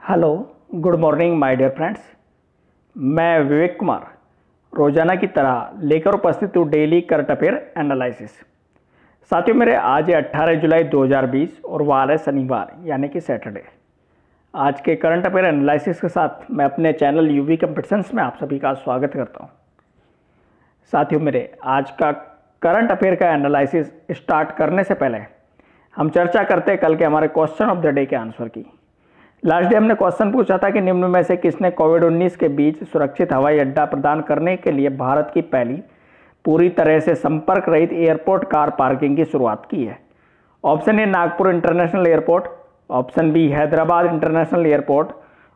Hello, good morning my dear friends. मैं विवेक कुमार रोजाना की तरह लेकर उपस्थित हूँ डेली करंट अफेयर एनालिसिस। साथियों, मेरे आज है 18 जुलाई 2020 और वार है शनिवार यानी कि सैटरडे। आज के करंट अफेयर एनालिसिस के साथ मैं अपने चैनल यूवी कंपटीशंस में आप सभी का स्वागत करता हूँ। साथियों, मेरे आज का करंट अफेयर का एनालिसिस स्टार्ट करने से पहले हम चर्चा करते हैं कल के हमारे क्वेश्चन ऑफ द डे के आंसर की। लास्ट डे हमने क्वेश्चन पूछा था कि निम्न में से किसने कोविड-19 के बीच सुरक्षित हवाई अड्डा प्रदान करने के लिए भारत की पहली पूरी तरह से संपर्क रहित एयरपोर्ट कार पार्किंग की शुरुआत की है। Option A Nagpur international airport, option B Hyderabad international airport,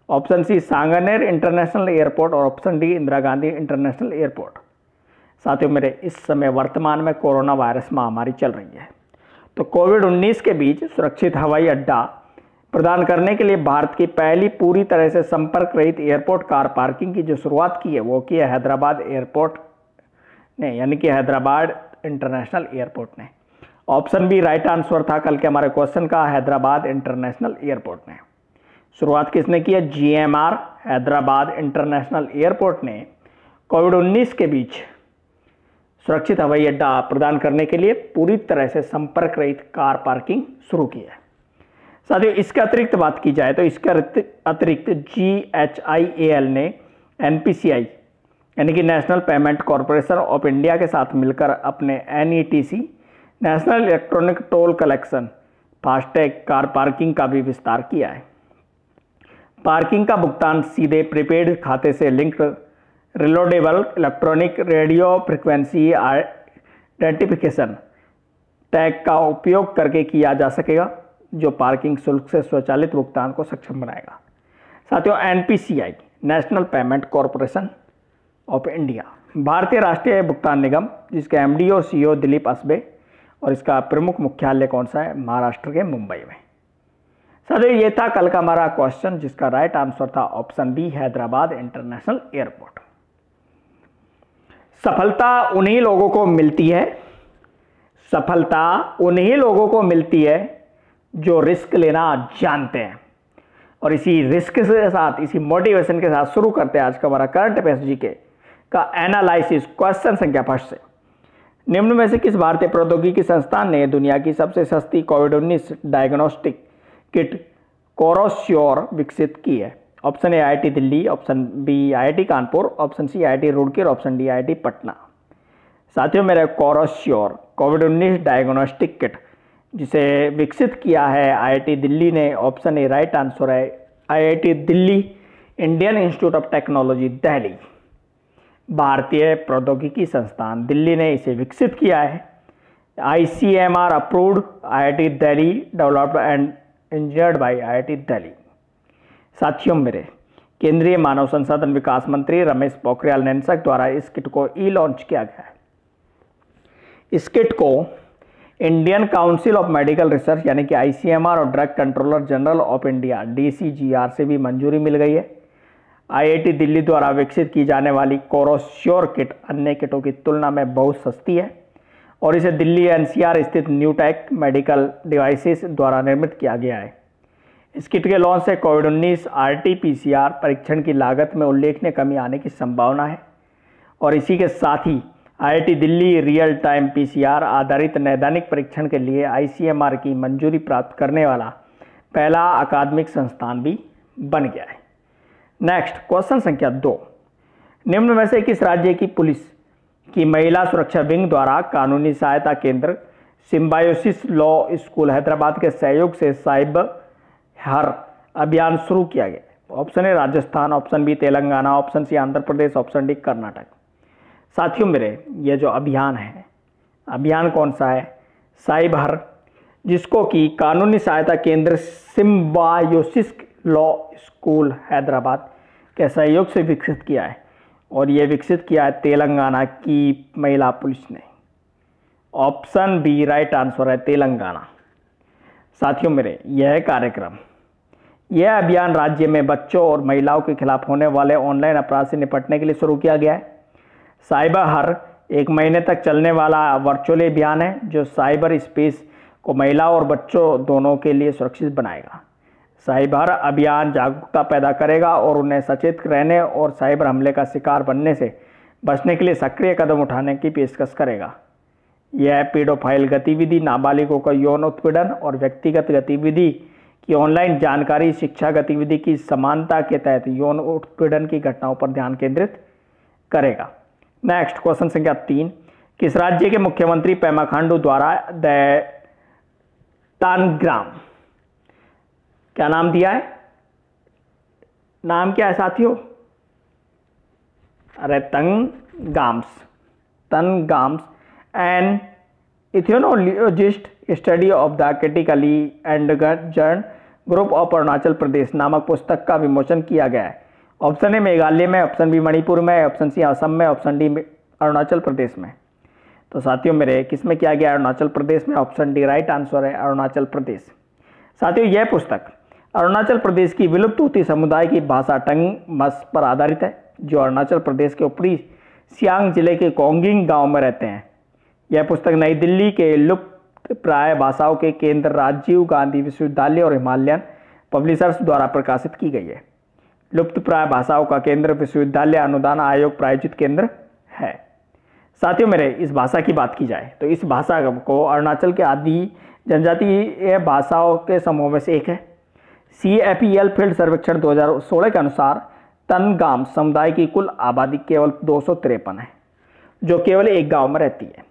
option C Sanganer international airport और option D Indira Gandhi international airport. साथियों, मेरे इस समय वर्तमान में कोरोना वायरस महामारी चल रही है, तो कोविड-19 के बीच सुरक्षित हवाई अड्डा प्रदान करने के लिए भारत की पहली पूरी तरह से संपर्क रहित एयरपोर्ट कार पार्किंग की जो शुरुआत की है वो की है हैदराबाद एयरपोर्ट ने, यानी कि हैदराबाद इंटरनेशनल एयरपोर्ट ने। ऑप्शन बी राइट आंसर था कल के हमारे क्वेश्चन का, हैदराबाद इंटरनेशनल एयरपोर्ट ने। शुरुआत किसने की है? जीएमआर हैदराबाद इंटरनेशनल एयरपोर्ट ने कोविड-19 के बीच सुरक्षित हवाई अड्डा प्रदान करने के लिए पूरी तरह से संपर्क रहित कार पार्किंग शुरू की है। साथियों, इसके अतिरिक्त बात की जाए तो इसके अतिरिक्त GHIAL ने NPCI यानी कि national payment corporation of India के साथ मिलकर अपने NETC national electronic toll collection FASTag car parking का भी विस्तार किया है। पार्किंग का भुगतान सीधे प्रीपेड खाते से linked reloadable electronic radio frequency identification tag का उपयोग करके किया जा सकेगा, जो पार्किंग शुल्क से स्वचालित भुगतान को सक्षम बनाएगा। साथियों, NPCI national payment corporation of India भारतीय राष्ट्रीय भुगतान निगम, जिसके MD और CEO दिलीप असबे, और इसका प्रमुख मुख्यालय कौन सा है? महाराष्ट्र के मुंबई में। साथियों, ये था कल का हमारा क्वेश्चन, जिसका राइट आंसर था option B Hyderabad international airport. सफलता उन्हीं लोगों को मिलती है, सफलता उन्हीं लोगों को मिलती है जो रिस्क लेना जानते हैं। और इसी रिस्क के साथ, इसी मोटिवेशन के साथ शुरू करते हैं आज का हमारा करंट अफेयर्स जीके का एनालिसिस। क्वेश्चन संख्या 1 से, निम्न में से किस भारतीय प्रौद्योगिकी संस्थान ने दुनिया की सबसे सस्ती कोविड-19 डायग्नोस्टिक किट कोरोश्योर विकसित की है? Option A IIT Delhi, option B IIT Kanpur, option C IIT Roorkee और ऑप्शन डी IIT पटना। साथियों, मेरे कोरोश्योर कोविड-19 डायग्नोस्टिक किट जिसे विकसित किया है IIT दिल्ली ने, ऑप्शन ए राइट आंसर है IIT Delhi Indian institute of technology Delhi. भारतीय प्रौद्योगिकी संस्थान दिल्ली ने इसे विकसित किया है। ICMR approved, IIT Delhi developed and engineered by IIT Delhi. साथियों, मेरे केंद्रीय मानव संसाधन विकास मंत्री रमेश पोखरियाल निशंक द्वारा इस किट को लॉन्च किया गया है। इस किट को Indian council of medical research यानी कि ICMR और drug controller general of India DCGR से भी मंजूरी मिल गई है। IIT दिल्ली द्वारा विकसित की जाने वाली कोरोश्योर किट अन्य किटों की तुलना में बहुत सस्ती है और इसे दिल्ली NCR स्थित न्यूटेक मेडिकल डिवाइसेस द्वारा निर्मित किया गया है। इस किट के लॉन्च से कोविड-19 RT-PCR परीक्षण की लागत में उल्लेखनीय कमी आने की संभावना है और इसी के साथ ही IIT Delhi real time PCR आधारित नैदानिक परीक्षण के लिए ICMR की मंजूरी प्राप्त करने वाला पहला अकादमिक संस्थान भी बन गया है। नेक्स्ट, क्वेश्चन संख्या 2, निम्न में से किस राज्य की पुलिस की महिला सुरक्षा विंग द्वारा कानूनी सहायता केंद्र सिम्बायोसिस लॉ स्कूल हैदराबाद के सहयोग से साइबर हर अभियान शुरू किया गया? Option A Rajasthan, option B Telangana, option C Andhra Pradesh, option D Karnataka. साथियों, मेरे ये जो अभियान है, अभियान कौन सा है? साइबर, जिसको कि कानूनी सहायता केंद्र सिम्बायोसिस लॉ स्कूल हैदराबाद के सहयोग से विकसित किया है और ये विकसित किया है तेलंगाना की महिला पुलिस ने। ऑप्शन बी राइट आंसर है तेलंगाना। साथियों, मेरे यह कार्यक्रम, यह अभियान राज्य में बच्चों और महिलाओं के खिलाफ होने वाले ऑनलाइन अपराध से निपटने के लिए शुरू किया गया है। साइबर हर 1 महीने तक चलने वाला वर्चुअल अभियान है जो साइबर स्पेस को महिलाओं और बच्चों दोनों के लिए सुरक्षित बनाएगा। साइबर अभियान जागरूकता पैदा करेगा और उन्हें सचेत रहने और साइबर हमले का शिकार बनने से बचने के लिए सक्रिय कदम उठाने की पेशकश करेगा। यह पीडोफाइल गतिविधि, नाबालिगों का यौन उत्पीड़न और व्यक्तिगत गतिविधि की ऑनलाइन जानकारी, शिक्षा गतिविधि की समानता के तहत यौन उत्पीड़न की घटनाओं पर ध्यान केंद्रित करेगा। नेक्स्ट क्वेश्चन संख्या 3, किस राज्य के मुख्यमंत्री पेमा खांडू द्वारा द तानग्राम, क्या नाम दिया है? नाम क्या है साथियों? अरे Tangams and ethnologist study of the critically endangered group of Arunachal Pradesh नामक पुस्तक का विमोचन किया गया है। ऑप्शन ए मेघालय में, ऑप्शन बी मणिपुर में, ऑप्शन सी असम में, ऑप्शन डी अरुणाचल प्रदेश में। तो साथियों मेरे किस में किया गया? अरुणाचल प्रदेश में। ऑप्शन डी राइट आंसर है, अरुणाचल प्रदेश। साथियों यह पुस्तक अरुणाचल प्रदेश की विलुप्त होती समुदाय की भाषा टंगमस पर आधारित है, जो अरुणाचल प्रदेश के ऊपरी सियांग जिले के कोंगिंग गांव में रहते हैं। यह पुस्तक नई दिल्ली के लुप्त प्राय भाषाओं के केंद्र राजीव गांधी विश्वविद्यालय और हिमालयन पब्लिशर्स द्वारा प्रकाशित की गई है। लुप्त प्राय भाषाओं का केंद्र विश्वविद्यालय अनुदान आयोग प्रायोजित केंद्र है। साथियों मेरे इस भाषा की बात की जाए तो इस भाषा को अरुणाचल के आदि जनजातीय भाषाओं के समूह में से एक है। CFEL फील्ड सर्वेक्षण 2016 के अनुसार तनगाम समुदाय की कुल आबादी केवल 253 है, जो केवल एक गांव में रहती है।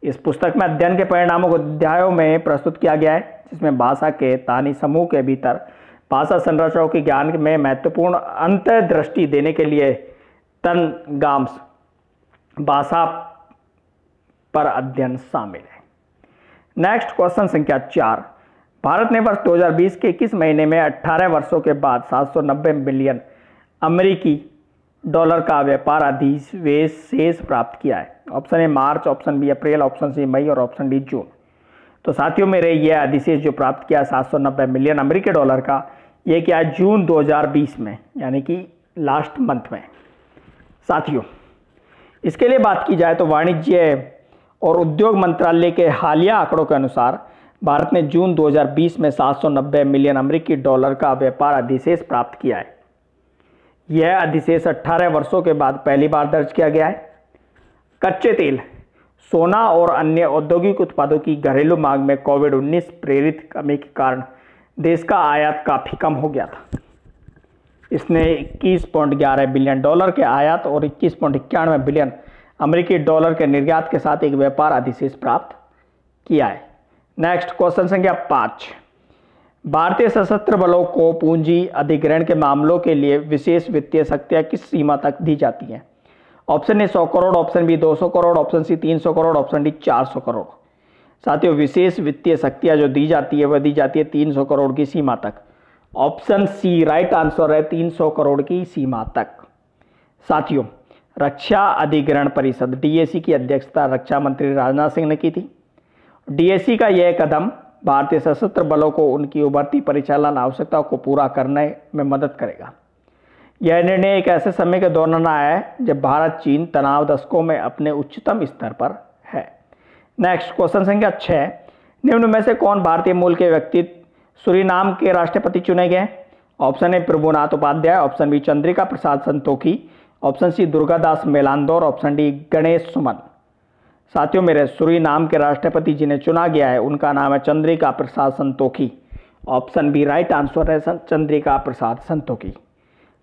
इस पुस्तक में अध्ययन के परिणामों को अध्यायों में प्रस्तुत किया गया है, जिसमें भाषा के तानी समूह के भीतर भाषा संरचनाओं के ज्ञान में महत्वपूर्ण अंतर्दृष्टि देने के लिए तनगाम्स भाषा पर अध्ययन शामिल है। नेक्स्ट क्वेश्चन संख्या 4, भारत ने वर्ष 2020 के किस महीने में 18 वर्षों के बाद 790 बिलियन अमेरिकी डॉलर का व्यापार अधिशेष प्राप्त किया है? ऑप्शन ए मार्च, ऑप्शन बी अप्रैल, ऑप्शन सी मई और ऑप्शन डी जून। तो साथियों मेरे यह अधिशेष जो प्राप्त किया 790 मिलियन अमेरिकी डॉलर का, यह क्या है? जून 2020 में, यानी कि लास्ट मंथ में। साथियों इसके लिए बात की जाए तो वाणिज्य और उद्योग मंत्रालय के हालिया आंकड़ों के अनुसार भारत ने जून 2020 में 790 मिलियन अमेरिकी डॉलर का व्यापार अधिशेष प्राप्त किया है। यह अधिशेष 18 वर्षों के बाद पहली बार दर्ज किया गया है। कच्चे तेल, सोना और अन्य औद्योगिक उत्पादों की घरेलू मांग में कोविड-19 प्रेरित कमी के कारण देश का आयात काफ़ी कम हो गया था। इसने 21.11 बिलियन डॉलर के आयात और 21.91 बिलियन अमेरिकी डॉलर के निर्यात के साथ एक व्यापार अधिशेष प्राप्त किया है। नेक्स्ट क्वेश्चन संख्या 5, भारतीय सशस्त्र बलों को पूंजी अधिग्रहण के मामलों के लिए विशेष वित्तीय शक्तियां किस सीमा तक दी जाती हैं? Option A 100 crore, option B 200 crore, option C 300 crore, option D 400 crore. साथियों विशेष वित्तीय शक्तियां जो दी जाती है वह दी जाती है 300 करोड़ की सीमा तक। ऑप्शन सी राइट आंसर है, 300 करोड़ की सीमा तक। साथियों रक्षा अधिग्रहण परिषद DAC की अध्यक्षता रक्षा मंत्री राजनाथ सिंह ने की थी। DAC का यह कदम भारतीय सशस्त्र बलों को उनकी उभरती परिचालन आवश्यकताओं को पूरा करने में मदद करेगा। यह निर्णय एक ऐसे समय के दौरान आया है जब भारत चीन तनाव दशकों में अपने उच्चतम स्तर पर है। नेक्स्ट क्वेश्चन संख्या 6, निम्न में से कौन भारतीय मूल के व्यक्ति सूरीनाम के राष्ट्रपति चुने गए? Option A Prabhunath Upadhyay, option B Chandrika Prasad Santokhi, option C Durgadas Melandaur, option D Ganesh Suman. साथियों मेरे सूरीनाम के राष्ट्रपति जिन्हें चुना गया है उनका नाम है Chandrika Prasad Santokhi. Option B right answer है, चंद्रिका प्रसाद संतोखी।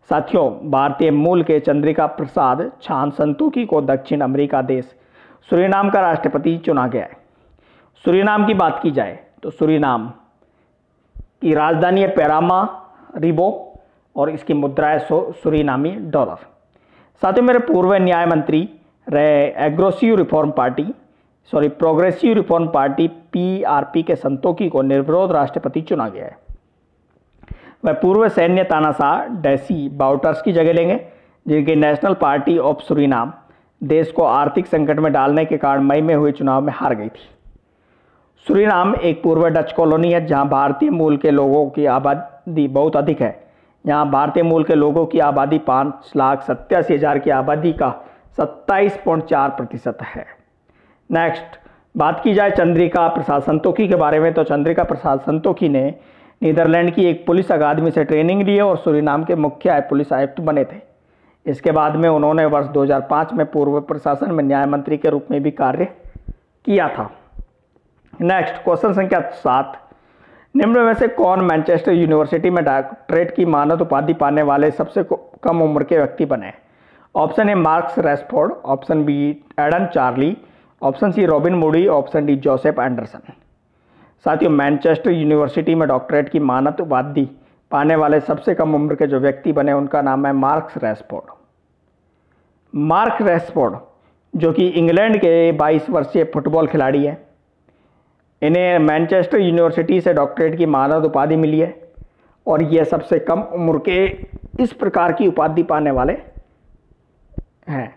साथियों भारतीय मूल के चंद्रिका प्रसाद छान संतोखी को दक्षिण अमेरिका देश सूरीनाम का राष्ट्रपति चुना गया है। सूरीनाम की बात की जाए तो सूरीनाम की राजधानी है पैरामारिबो और इसकी मुद्रा है सूरीनामी डॉलर। साथियों मेरे पूर्व न्याय मंत्री रहे प्रोग्रेसिव रिफॉर्म पार्टी PRP के संतोखी को निर्विरोध राष्ट्रपति चुना गया है। वह पूर्व सैन्य तानाशाह डेसी बाउटर्स की जगह लेंगे, जिनकी नेशनल पार्टी ऑफ सूरीनाम देश को आर्थिक संकट में डालने के कारण मई में हुए चुनाव में हार गई थी। सूरीनाम एक पूर्व डच कॉलोनी है जहां भारतीय मूल के लोगों की आबादी बहुत अधिक है। यहाँ भारतीय मूल के लोगों की आबादी 5,87,000 की आबादी का 27.4% है। नेक्स्ट बात की जाए चंद्रिका प्रसाद संतोखी के बारे में तो चंद्रिका प्रसाद संतोखी ने नीदरलैंड की एक पुलिस अकादमी से ट्रेनिंग ली है और सूरीनाम के मुख्य पुलिस आयुक्त बने थे। इसके बाद में उन्होंने वर्ष 2005 में पूर्व प्रशासन में न्याय मंत्री के रूप में भी कार्य किया था। नेक्स्ट क्वेश्चन संख्या 7, निम्न में से कौन मैनचेस्टर यूनिवर्सिटी में डॉक्टरेट की मानद उपाधि पाने वाले सबसे कम उम्र के व्यक्ति बने? Option A Marcus Rashford, option B Aidan Charlie, option C Robin Moody, option D Joseph Anderson. साथियों, मैनचेस्टर यूनिवर्सिटी में डॉक्टरेट की मानद उपाधि पाने वाले सबसे कम उम्र के जो व्यक्ति बने उनका नाम है मार्कस रैशफोर्ड। मार्क रैशफोर्ड जो कि इंग्लैंड के 22 वर्षीय फुटबॉल खिलाड़ी है, इन्हें मैनचेस्टर यूनिवर्सिटी से डॉक्टरेट की मानद उपाधि मिली है और ये सबसे कम उम्र के इस प्रकार की उपाधि पाने वाले हैं।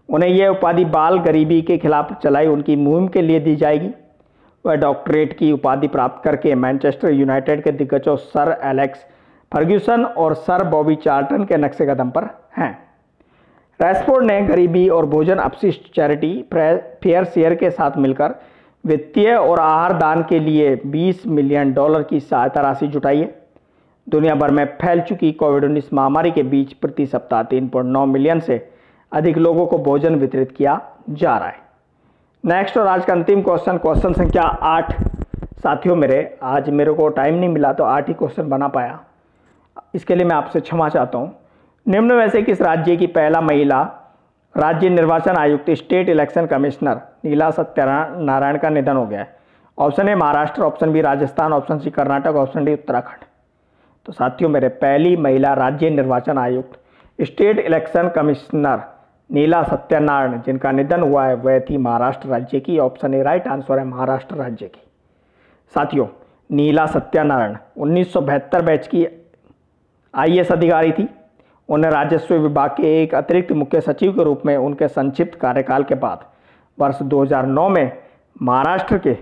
उन्हें यह उपाधि बाल गरीबी के खिलाफ चलाई उनकी मुहिम के लिए दी जाएगी। वह डॉक्टरेट की उपाधि प्राप्त करके मैनचेस्टर यूनाइटेड के दिग्गजों सर एलेक्स फर्ग्यूसन और सर बॉबी चार्ल्टन के नक्शे कदम पर हैं। रैशफोर्ड ने गरीबी और भोजन अपशिष्ट चैरिटी फेयर शेयर के साथ मिलकर वित्तीय और आहार दान के लिए $20 मिलियन की सहायता राशि जुटाई है। दुनिया भर में फैल चुकी कोविड-19 महामारी के बीच प्रति सप्ताह 3.9 मिलियन से अधिक लोगों को भोजन वितरित किया जा रहा है। नेक्स्ट और आज का अंतिम क्वेश्चन, क्वेश्चन संख्या 8। साथियों, आज मेरे को टाइम नहीं मिला तो 8 ही क्वेश्चन बना पाया, इसके लिए मैं आपसे क्षमा चाहता हूँ। निम्न में से किस राज्य की पहला महिला राज्य निर्वाचन आयुक्त state election commissioner Neela Satyanarayan का निधन हो गया है? Option A Maharashtra, option B Rajasthan, option C Karnataka, option D Uttarakhand. तो साथियों, पहली महिला राज्य निर्वाचन आयुक्त state election commissioner Neela Satyanarayan जिनका निधन हुआ है वह थी महाराष्ट्र राज्य की। ऑप्शन ए राइट आंसर है महाराष्ट्र राज्य की। साथियों, नीला सत्यनारायण 1972 बैच की IAS अधिकारी थी। उन्हें राजस्व विभाग के एक अतिरिक्त मुख्य सचिव के रूप में उनके संक्षिप्त कार्यकाल के बाद वर्ष 2009 में महाराष्ट्र के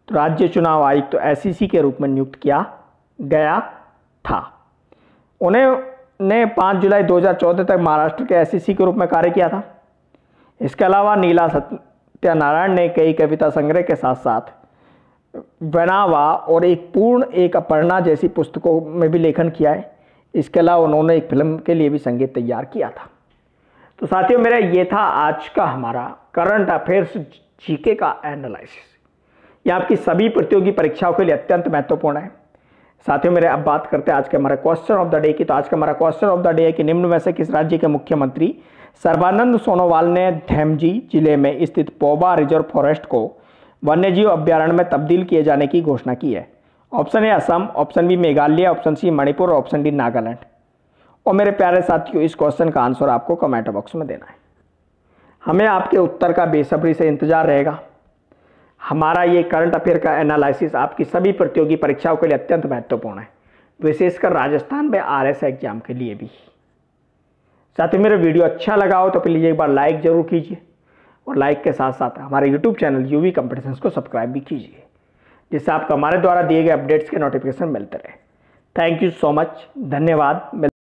राज्य चुनाव आयुक्त SEC के रूप में नियुक्त किया गया था। उन्हें 5 जुलाई 2014 तक महाराष्ट्र के SEC के रूप में कार्य किया था। इसके अलावा नीला सत्यनारायण ने कई कविता संग्रह के साथ साथ वनावा और एक अपर्णा जैसी पुस्तकों में भी लेखन किया है। इसके अलावा उन्होंने एक फिल्म के लिए भी संगीत तैयार किया था। तो साथियों, ये था आज का हमारा करंट अफेयर्स GK का एनालिसिस। ये आपकी सभी प्रतियोगी परीक्षाओं के लिए अत्यंत महत्वपूर्ण है। साथियों, अब बात करते हैं आज के हमारे क्वेश्चन ऑफ द डे की। तो आज का हमारा क्वेश्चन ऑफ द डे है कि निम्न में से किस राज्य के मुख्यमंत्री सर्बानंद सोनोवाल ने धेमजी जिले में स्थित पौबा रिजर्व फॉरेस्ट को वन्यजीव अभ्यारण्य में तब्दील किए जाने की घोषणा की है? Option A Assam, option B Meghalaya, option C Manipur, option D Nagaland. और मेरे प्यारे साथियों, इस क्वेश्चन का आंसर आपको कमेंट बॉक्स में देना है। हमें आपके उत्तर का बेसब्री से इंतजार रहेगा। हमारा ये करंट अफेयर का एनालिसिस आपकी सभी प्रतियोगी परीक्षाओं के लिए अत्यंत महत्वपूर्ण है, विशेषकर राजस्थान में RS एग्जाम के लिए भी। साथियों, मेरा वीडियो अच्छा लगा हो तो प्लीज़ एक बार लाइक जरूर कीजिए और लाइक के साथ साथ हमारे YouTube चैनल UV कॉम्पिटिशन्स को सब्सक्राइब भी कीजिए, जिससे आपको हमारे द्वारा दिए गए अपडेट्स के नोटिफिकेशन मिलते रहे। थैंक यू सो मच, धन्यवाद।